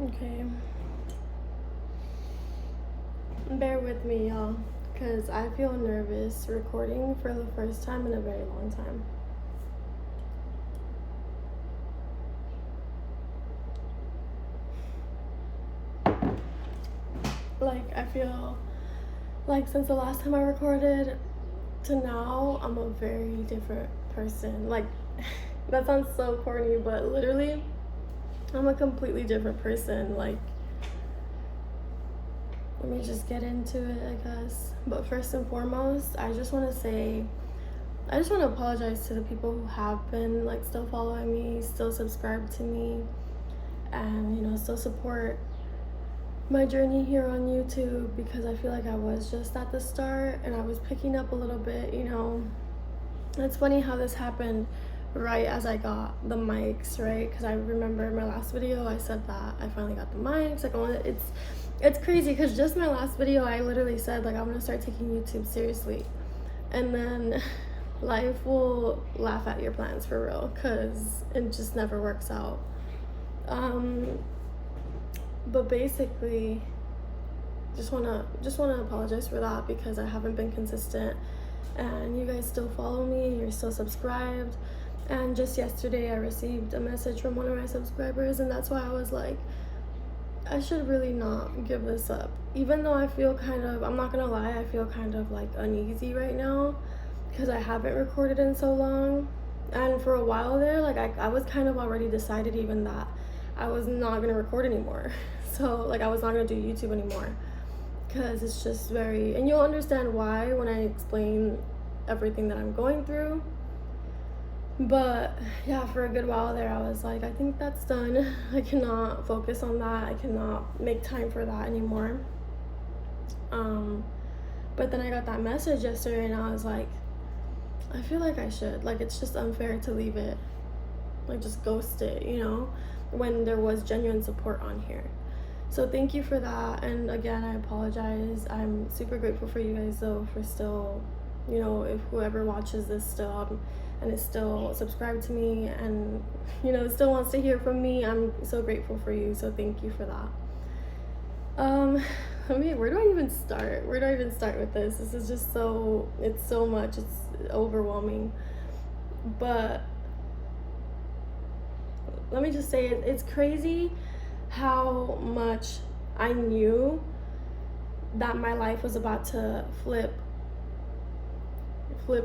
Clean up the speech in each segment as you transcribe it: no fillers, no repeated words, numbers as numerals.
Okay. Bear with me, y'all, because I feel nervous recording for the first time in a very long time. Like, I feel like since the last time I recorded to now, I'm a very different person. Like, that sounds so corny, but literally, I'm a completely different person. Like, let me just get into it, I guess. But first and foremost, I just want to apologize to the people who have been, like, still following me, still subscribe to me, and, you know, still support my journey here on YouTube, because I feel like I was just at the start and I was picking up a little bit, you know. It's funny how this happened right as I got the mics, right? Because I remember in my last video I said that I finally got the mics. Like, it's crazy because just my last video I literally said, like, I'm gonna start taking YouTube seriously, and then life will laugh at your plans for real, because it just never works out. But basically, just wanna apologize for that, because I haven't been consistent, and you guys still follow me, you're still subscribed. And just yesterday I received a message from one of my subscribers, and that's why I was like, I should really not give this up. Even though I feel kind of, I'm not gonna lie, I feel kind of like uneasy right now, because I haven't recorded in so long. And for a while there, like, I was kind of already decided even that I was not gonna record anymore. So, like, I was not gonna do YouTube anymore, because it's just very, and you'll understand why when I explain everything that I'm going through. But yeah, for a good while there, I was like, I think that's done. I cannot focus on that. I cannot make time for that anymore. But then I got that message yesterday, and I was like, I feel like I should. Like, it's just unfair to leave it, like, just ghost it, you know, when there was genuine support on here. So thank you for that. And again, I apologize. I'm super grateful for you guys, though, for still, you know, if whoever watches this still and is still subscribed to me and, you know, still wants to hear from me, I'm so grateful for you. So thank you for that. I mean, where do I even start? Where do I even start with this? This is just it's so much. It's overwhelming. But let me just say, it's crazy how much I knew that my life was about to flip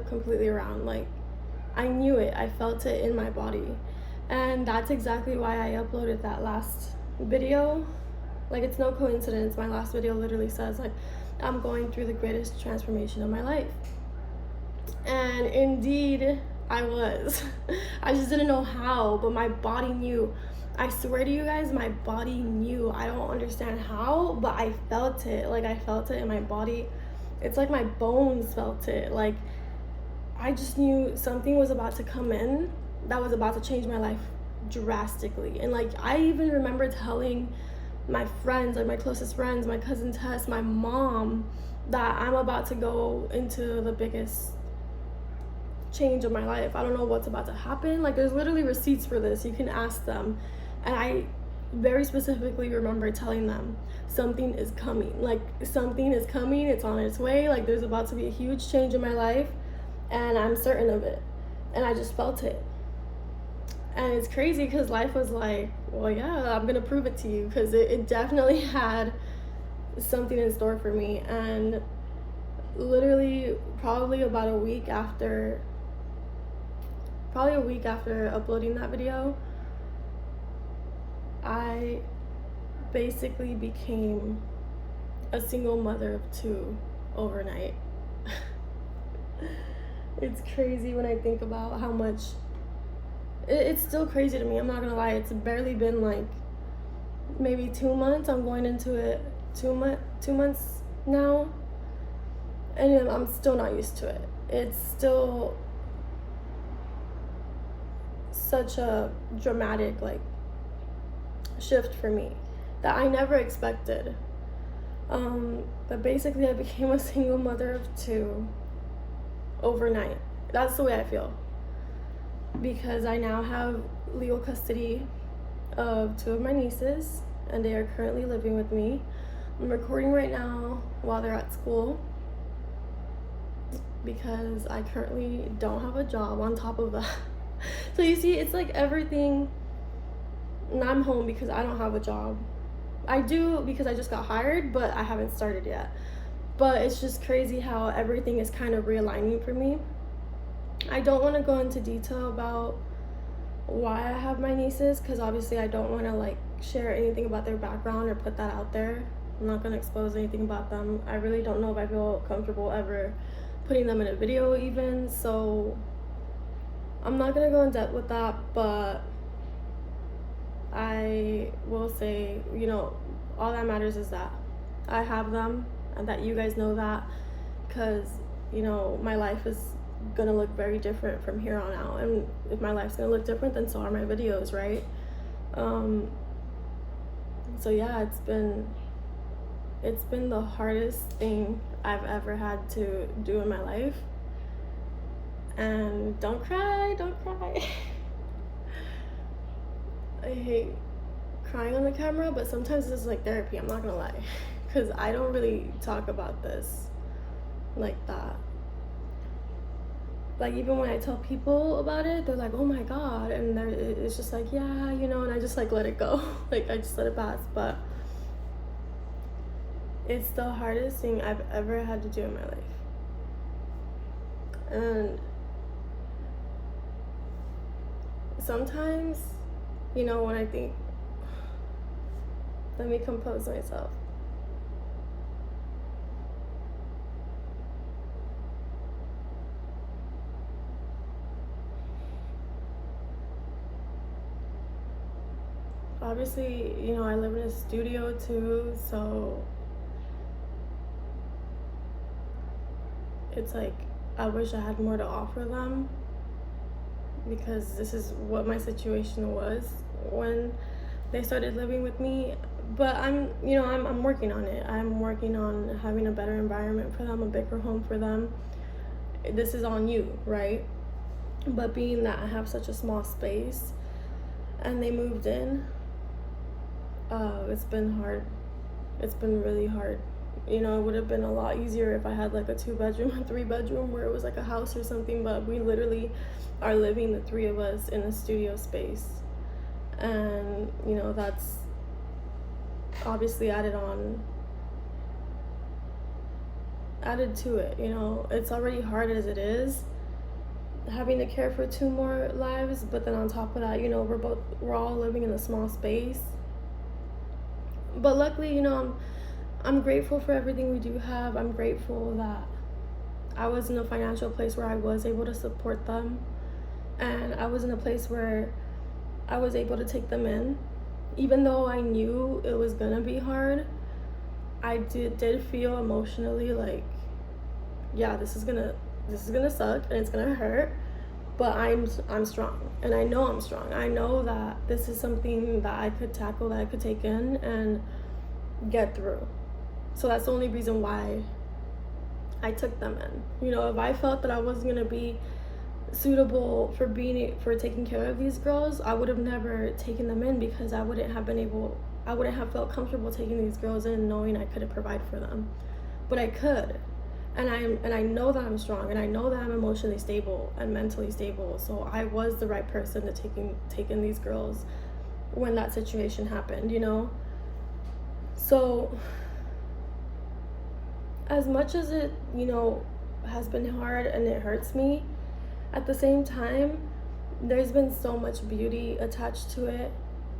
completely around. Like, I knew it. I felt it in my body. And that's exactly why I uploaded that last video. Like, it's no coincidence. My last video literally says, like, I'm going through the greatest transformation of my life. And indeed, I was. I just didn't know how, but my body knew. I swear to you guys, my body knew. I don't understand how, but I felt it. Like, I felt it in my body. It's like my bones felt it. Like, I just knew something was about to come in that was about to change my life drastically. And, like, I even remember telling my friends, like my closest friends, my cousin Tess, my mom, that I'm about to go into the biggest change of my life. I don't know what's about to happen. Like, there's literally receipts for this. You can ask them. And I very specifically remember telling them, something is coming. Like, something is coming. It's on its way. Like, there's about to be a huge change in my life, and I'm certain of it. And I just felt it. And it's crazy because life was like, well, yeah, I'm gonna prove it to you, because it definitely had something in store for me. And literally probably a week after uploading that video, I basically became a single mother of 2 overnight. It's crazy when I think about how much. It's still crazy to me, I'm not gonna lie. It's barely been like maybe 2 months. I'm going into it 2 months now, and I'm still not used to it. It's still such a dramatic, like, shift for me that I never expected. But basically, I became a single mother of 2 overnight. That's the way I feel, because I now have legal custody of 2 of my nieces, and they are currently living with me. I'm recording right now while they're at school because I currently don't have a job on top of that. So you see, it's like everything, and I'm home because I don't have a job. I do because I just got hired, but I haven't started yet. But it's just crazy how everything is kind of realigning for me. I don't want to go into detail about why I have my nieces, because obviously I don't want to like share anything about their background or put that out there. I'm not going to expose anything about them. I really don't know if I feel comfortable ever putting them in a video even, so I'm not going to go in depth with that. But I will say, you know, all that matters is that I have them and that you guys know that, because, you know, my life is gonna look very different from here on out, and if my life's gonna look different, then so are my videos, right? So yeah, it's been the hardest thing I've ever had to do in my life. And don't cry. I hate crying on the camera, but sometimes it's like therapy, I'm not gonna lie, because I don't really talk about this like that. Like, even when I tell people about it, they're like, oh my god, and it's just like, yeah, you know, and I just like let it go. Like, I just let it pass. But it's the hardest thing I've ever had to do in my life. And sometimes, you know, when I think, let me compose myself. Obviously, you know, I live in a studio too, so it's like I wish I had more to offer them, because this is what my situation was when they started living with me. But I'm working on it. I'm working on having a better environment for them, a bigger home for them. This is on you, right? But being that I have such a small space and they moved in, it's been hard. It's been really hard. You know, it would have been a lot easier if I had like a 2-bedroom, a 3-bedroom, where it was like a house or something, but we literally are living, the 3 of us, in a studio space. And, you know, that's obviously added to it. You know, it's already hard as it is, having to care for 2 more lives, but then on top of that, you know, we're all living in a small space. But luckily, you know, I'm grateful for everything we do have. I'm grateful that I was in a financial place where I was able to support them, and I was in a place where I was able to take them in. Even though I knew it was gonna be hard, I did feel emotionally like, yeah, this is gonna suck and it's gonna hurt, but I'm strong, and I know I'm strong. I know that this is something that I could tackle, that I could take in and get through. So that's the only reason why I took them in. You know, if I felt that I wasn't gonna be suitable for taking care of these girls, I would have never taken them in, because I wouldn't have felt comfortable taking these girls in knowing I couldn't provide for them. But I could. And I know that I'm strong, and I know that I'm emotionally stable and mentally stable. So I was the right person to take in these girls when that situation happened, you know? So as much as it, you know, has been hard and it hurts me, at the same time, there's been so much beauty attached to it.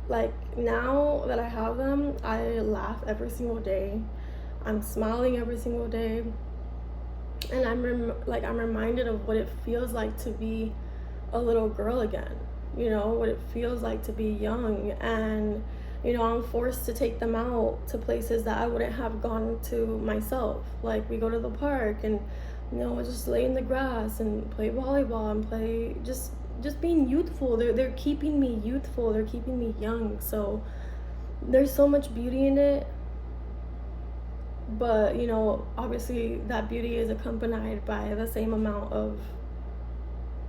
Like, now that I have them, I laugh every single day. I'm smiling every single day. And I'm reminded of what it feels like to be a little girl again. You know, what it feels like to be young. And, you know, I'm forced to take them out to places that I wouldn't have gone to myself. Like, we go to the park and, you know, just lay in the grass and play volleyball and play, just being youthful. They're keeping me youthful. They're keeping me young. So there's so much beauty in it. But, you know, obviously that beauty is accompanied by the same amount of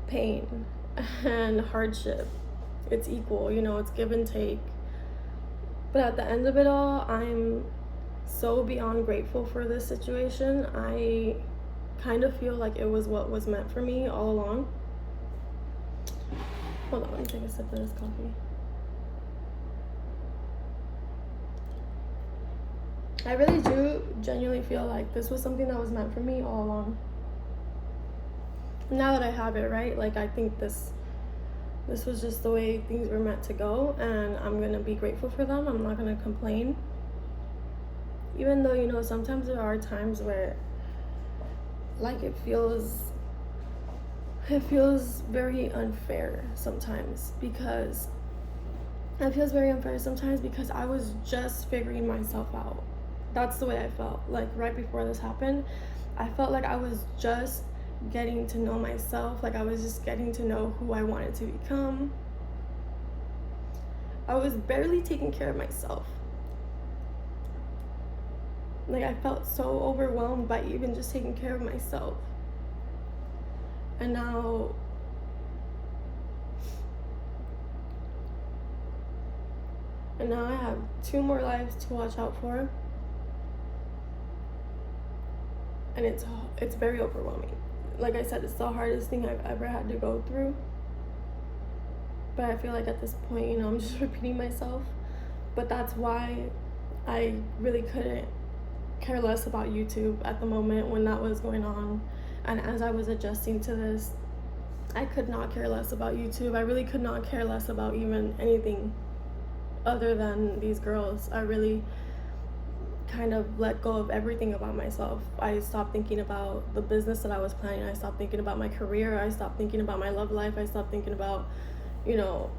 pain and hardship. It's equal, you know, it's give and take. But at the end of it all, I'm so beyond grateful for this situation. I kind of feel like it was what was meant for me all along. Hold on, let me take a sip of this coffee. I really do genuinely feel like this was something that was meant for me all along. Now that I have it, right, like I think this was just the way things were meant to go, and I'm gonna be grateful for them. I'm not gonna complain. Even though, you know, sometimes there are times where like it feels very unfair sometimes, because it feels very unfair sometimes because I was just figuring myself out. That's the way I felt. Like right before this happened, I felt like I was just getting to know myself. Like I was just getting to know who I wanted to become. I was barely taking care of myself. Like I felt so overwhelmed by even just taking care of myself. And now I have 2 more lives to watch out for. And it's very overwhelming. Like I said, it's the hardest thing I've ever had to go through. But I feel like at this point, you know, I'm just repeating myself. But that's why I really couldn't care less about YouTube at the moment when that was going on. And as I was adjusting to this, I could not care less about YouTube. I really could not care less about even anything other than these girls. I really kind of let go of everything about myself. I stopped thinking about the business that I was planning. I stopped thinking about my career. I stopped thinking about my love life. I stopped thinking about, you know,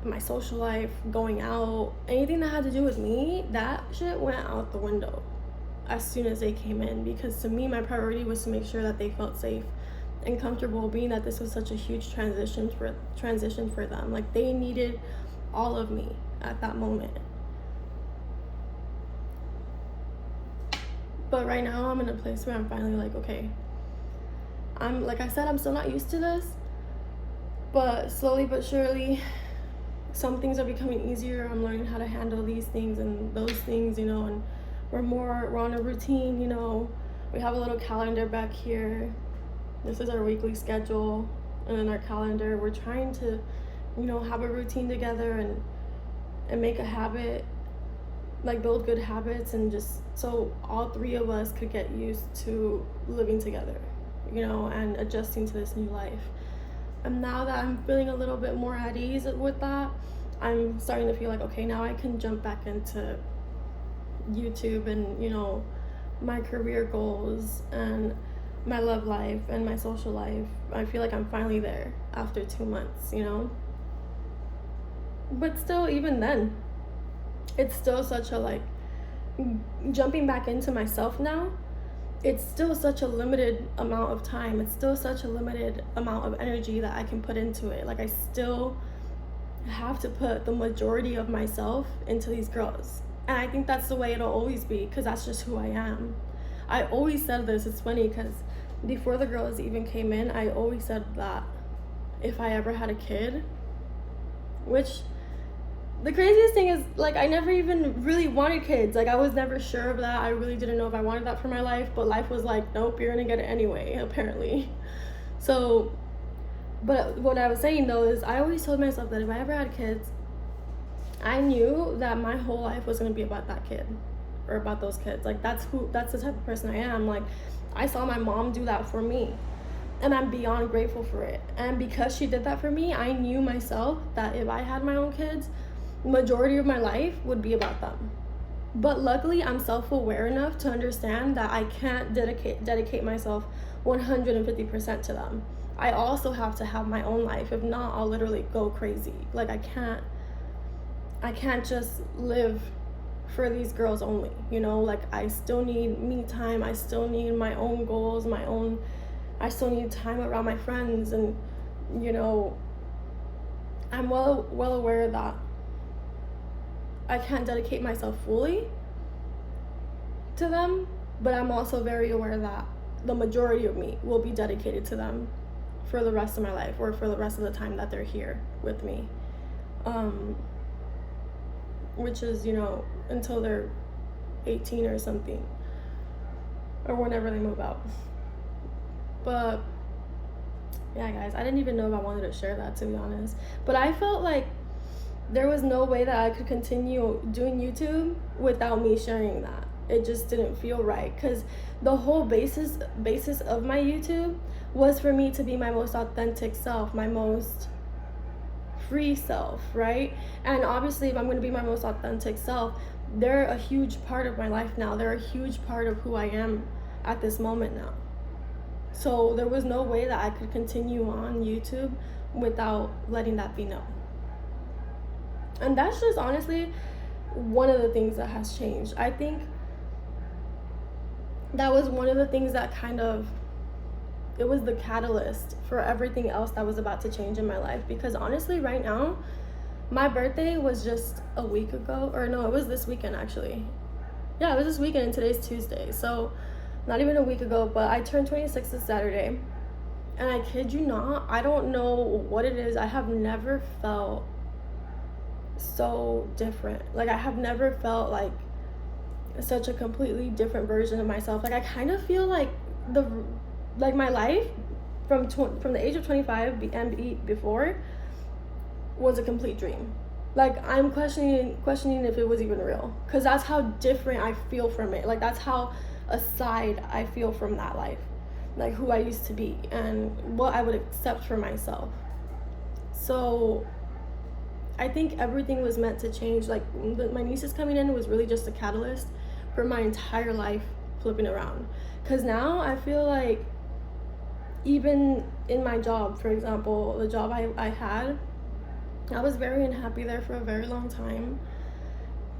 my social life, going out, anything that had to do with me. That shit went out the window as soon as they came in, because to me, my priority was to make sure that they felt safe and comfortable, being that this was such a huge transition for them. Like they needed all of me at that moment. But right now I'm in a place where I'm finally like, okay, I'm, like I said, I'm still not used to this, but slowly but surely some things are becoming easier. I'm learning how to handle these things and those things, you know, and we're on a routine, you know. We have a little calendar back here. This is our weekly schedule, and in our calendar we're trying to, you know, have a routine together and make a habit, like build good habits, and just so all 3 of us could get used to living together, you know, and adjusting to this new life. And now that I'm feeling a little bit more at ease with that, I'm starting to feel like, okay, now I can jump back into YouTube and, you know, my career goals and my love life and my social life. I feel like I'm finally there after 2 months, you know. But still, even then, it's still such a, like, jumping back into myself now, it's still such a limited amount of time. It's still such a limited amount of energy that I can put into it. Like, I still have to put the majority of myself into these girls. And I think that's the way it'll always be, because that's just who I am. I always said this. It's funny because before the girls even came in, I always said that if I ever had a kid, which the craziest thing is, like, I never even really wanted kids. Like, I was never sure of that. I really didn't know if I wanted that for my life, but life was like, nope, you're gonna get it anyway, apparently. So, but what I was saying though is, I always told myself that if I ever had kids, I knew that my whole life was gonna be about that kid or about those kids. Like, that's the type of person I am. Like, I saw my mom do that for me, and I'm beyond grateful for it. And because she did that for me, I knew myself that if I had my own kids, majority of my life would be about them. But luckily, I'm self-aware enough to understand that I can't dedicate myself 150% to them. I also have to have my own life. If not, I'll literally go crazy. Like, I can't just live for these girls only, you know. Like, I still need me time. I still need my own goals, I still need time around my friends, and, you know, I'm well aware that I can't dedicate myself fully to them, but I'm also very aware that the majority of me will be dedicated to them for the rest of my life, or for the rest of the time that they're here with me. which is, you know, until they're 18 or something, or whenever they move out. But yeah, guys, I didn't even know if I wanted to share that, to be honest. But I felt like there was no way that I could continue doing YouTube without me sharing that. It just didn't feel right, because the whole basis of my YouTube was for me to be my most authentic self, my most free self, right? And obviously, if I'm going to be my most authentic self, they're a huge part of my life now. They're a huge part of who I am at this moment now. So there was no way that I could continue on YouTube without letting that be known. And that's just honestly one of the things that has changed. I think that was one of the things that it was the catalyst for everything else that was about to change in my life. Because honestly, right now, my birthday was just a week ago, or no, it was this weekend actually. Yeah, it was this weekend, and today's Tuesday. So not even a week ago, but I turned 26 this Saturday. And I kid you not, I don't know what it is. I have never felt so different. Like, I have never felt like such a completely different version of myself. Like, I kind of feel like my life from the age of 25 and before was a complete dream. Like, I'm questioning if it was even real, because that's how different I feel from it. Like, that's how aside I feel from that life, like who I used to be and what I would accept for myself. So I think everything was meant to change. Like, my nieces coming in was really just a catalyst for my entire life flipping around. Because now I feel like, even in my job, for example, the job I had, I was very unhappy there for a very long time.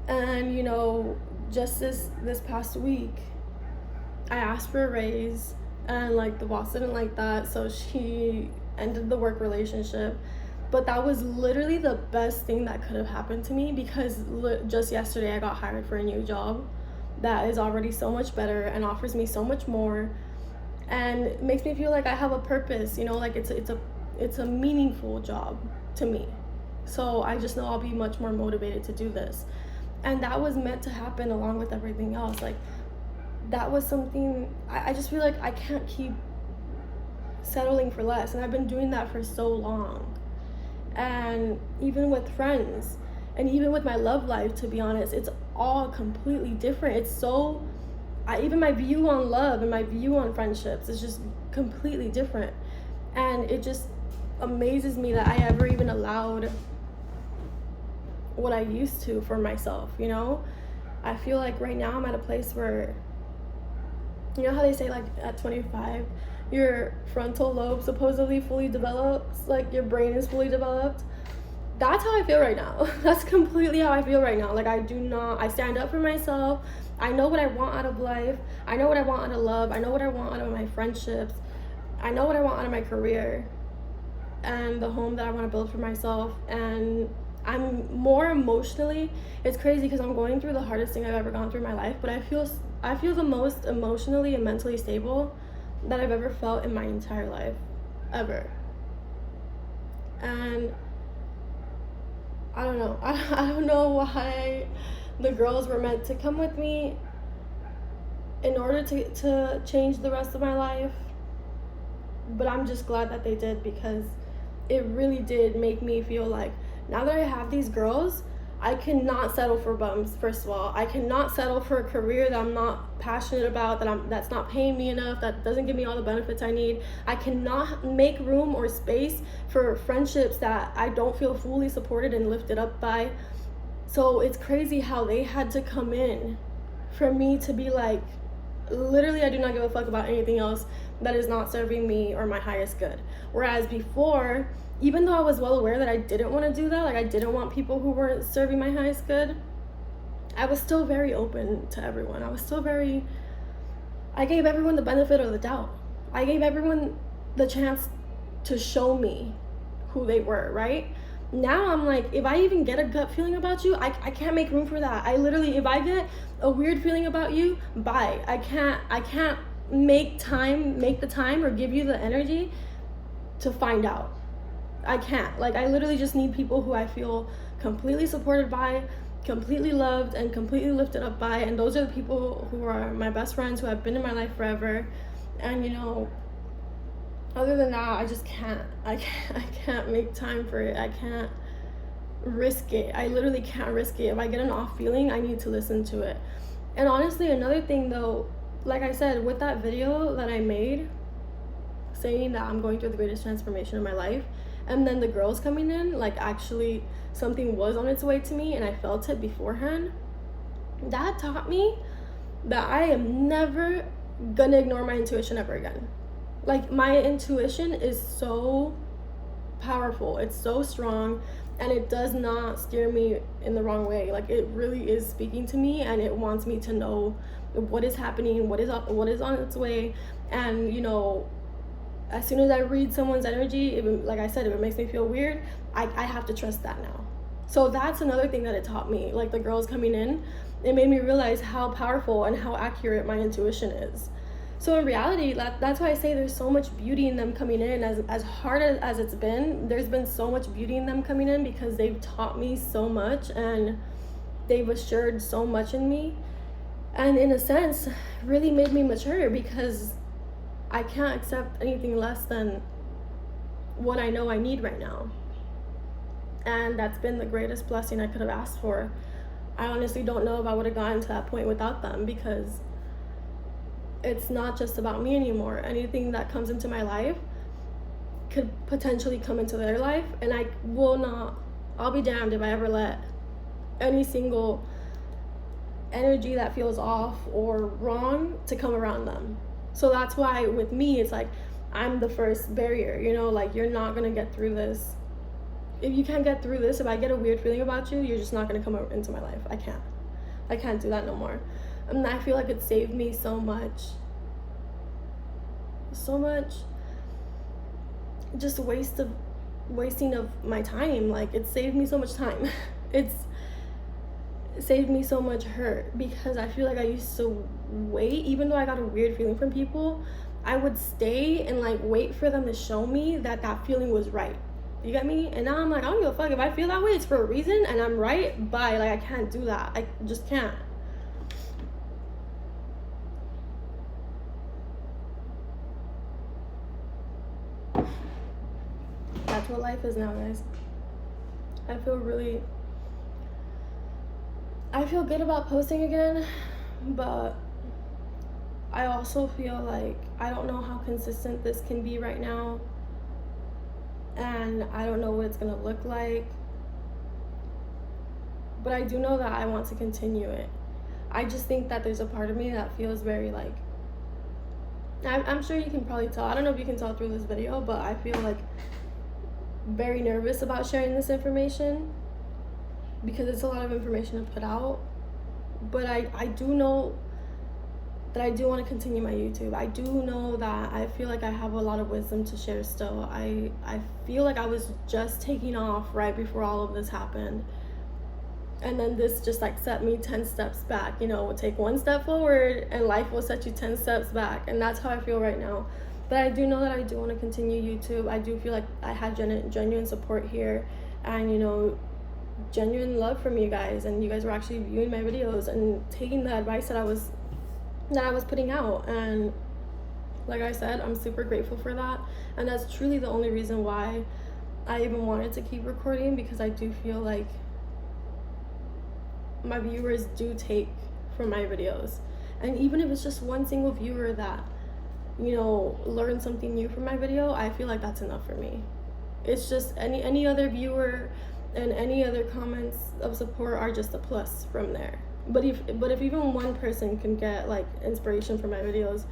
And, you know, just this past week, I asked for a raise, and like the boss didn't like that, so she ended the work relationship. But that was literally the best thing that could have happened to me, because just yesterday I got hired for a new job that is already so much better and offers me so much more, and it makes me feel like I have a purpose, you know, like it's a meaningful job to me. So I just know I'll be much more motivated to do this. And that was meant to happen along with everything else. Like, that was something, I just feel like I can't keep settling for less. And I've been doing that for so long. And even with friends, and even with my love life, to be honest, it's all completely different. It's so, even my view on love and my view on friendships is just completely different. And it just amazes me that I ever even allowed what I used to for myself, you know? I feel like right now I'm at a place where, you know how they say, like, at 25 your frontal lobe supposedly fully develops, like your brain is fully developed? That's how I feel right now. That's completely how I feel right now. Like, I stand up for myself. I know what I want out of life. I know what I want out of love. I know what I want out of my friendships. I know what I want out of my career and the home that I want to build for myself. And I'm more emotionally, it's crazy because I'm going through the hardest thing I've ever gone through in my life, but I feel the most emotionally and mentally stable that I've ever felt in my entire life, ever. And I don't know. I don't know why the girls were meant to come with me in order to change the rest of my life. But I'm just glad that they did, because it really did make me feel like, now that I have these girls, I cannot settle for bums. First of all, I cannot settle for a career that I'm not passionate about, that's not paying me enough, that doesn't give me all the benefits I need. I cannot make room or space for friendships that I don't feel fully supported and lifted up by. So it's crazy how they had to come in for me to be like, literally, I do not give a fuck about anything else that is not serving me or my highest good. Whereas before, even though I was well aware that I didn't want to do that, like I didn't want people who weren't serving my highest good, I was still very open to everyone. I gave everyone the benefit of the doubt. I gave everyone the chance to show me who they were, right? Now I'm like, if I even get a gut feeling about you, I can't make room for that. I literally, if I get a weird feeling about you, bye. I can't make the time or give you the energy to find out. I can't. Like, I literally just need people who I feel completely supported by, completely loved and completely lifted up by, and those are the people who are my best friends, who have been in my life forever. And you know, other than that, I just can't. I can't make time for it. I can't risk it. I literally can't risk it. If I get an off feeling, I need to listen to it. And honestly, another thing though, like I said, with that video that I made saying that I'm going through the greatest transformation of my life, and then the girls coming in, like actually something was on its way to me and I felt it beforehand, that taught me that I am never gonna ignore my intuition ever again. Like, my intuition is so powerful, it's so strong, and it does not steer me in the wrong way. Like, it really is speaking to me, and it wants me to know what is happening, what is on its way. And you know, as soon as I read someone's energy, like I said, if it makes me feel weird, I have to trust that now. So that's another thing that it taught me. Like, the girls coming in, it made me realize how powerful and how accurate my intuition is. So in reality, that's why I say there's so much beauty in them coming in. As hard as it's been, there's been so much beauty in them coming in, because they've taught me so much and they've assured so much in me, and in a sense really made me mature, because I can't accept anything less than what I know I need right now. And that's been the greatest blessing I could have asked for. I honestly don't know if I would have gotten to that point without them, because it's not just about me anymore. Anything that comes into my life could potentially come into their life, and I'll be damned if I ever let any single energy that feels off or wrong to come around them. So that's why with me, it's like, I'm the first barrier, you know, like, you're not gonna get through this. If you can't get through this, if I get a weird feeling about you, you're just not gonna come into my life. I can't do that no more. And I feel like it saved me so much just wasting of my time. Like, it saved me so much time. It saved me so much hurt, because I feel like I used to wait. Even though I got a weird feeling from people, I would stay and like wait for them to show me that feeling was right. You get me? And now I'm like, I don't give a fuck. If I feel that way, it's for a reason, and I'm right. Bye. Like, I can't do that. I just can't. That's what life is now, guys. I feel good about posting again, but I also feel like I don't know how consistent this can be right now, and I don't know what it's gonna look like, but I do know that I want to continue it. I just think that there's a part of me that feels very like, I'm sure you can probably tell, I don't know if you can tell through this video, but I feel like very nervous about sharing this information, because it's a lot of information to put out. But I do know that I do want to continue my YouTube. I do know that I feel like I have a lot of wisdom to share still. I feel like I was just taking off right before all of this happened, and then this just like set me 10 steps back. You know, take one step forward and life will set you 10 steps back, and that's how I feel right now. But I do know that I do want to continue YouTube. I do feel like I had genuine support here, and you know, genuine love from you guys, and you guys were actually viewing my videos and taking the advice that I was putting out. And like I said, I'm super grateful for that, and that's truly the only reason why I even wanted to keep recording, because I do feel like my viewers do take from my videos. And even if it's just one single viewer that, you know, learned something new from my video, I feel like that's enough for me. It's just any other viewer and any other comments of support are just a plus from there. But if even one person can get like inspiration from my videos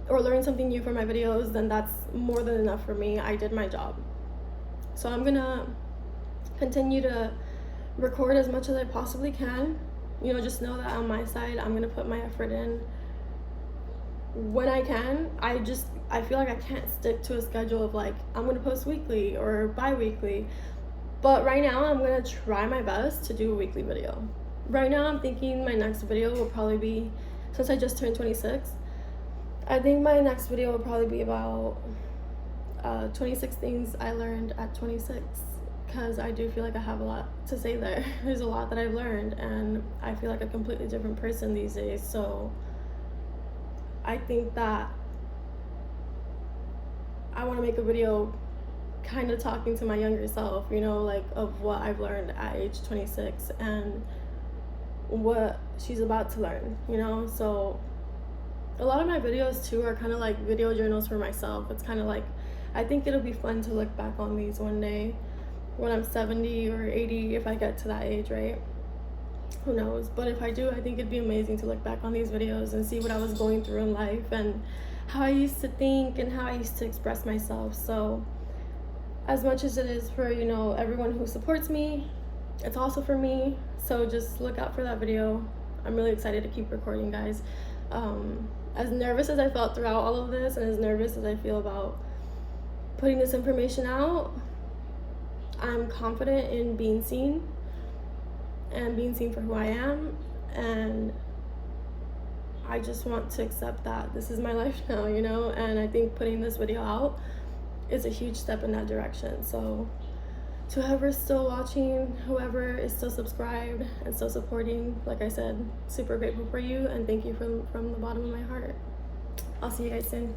or learn something new from my videos, then that's more than enough for me. I did my job. So I'm gonna continue to record as much as I possibly can. You know, just know that on my side, I'm gonna put my effort in when I can. I feel like I can't stick to a schedule of like, I'm gonna post weekly or bi-weekly. But right now, I'm gonna try my best to do a weekly video. Right now, I'm thinking my next video will probably be, since I just turned 26, I think my next video will probably be about 26 things I learned at 26. because I do feel like I have a lot to say there. There's a lot that I've learned, and I feel like a completely different person these days. So I think that I want to make a video kind of talking to my younger self, you know, like of what I've learned at age 26 and what she's about to learn, you know. So a lot of my videos too are kind of like video journals for myself. It's kind of like, I think it'll be fun to look back on these one day when I'm 70 or 80, if I get to that age, right? Who knows? But if I do, I think it'd be amazing to look back on these videos and see what I was going through in life and how I used to think and how I used to express myself. So as much as it is for, you know, everyone who supports me, it's also for me. So just look out for that video. I'm really excited to keep recording, guys. As nervous as I felt throughout all of this, and as nervous as I feel about putting this information out, I'm confident in being seen and being seen for who I am, and I just want to accept that this is my life now, you know. And I think putting this video out is a huge step in that direction. So to whoever's still watching, whoever is still subscribed and still supporting, like I said, super grateful for you, and thank you from the bottom of my heart. I'll see you guys soon.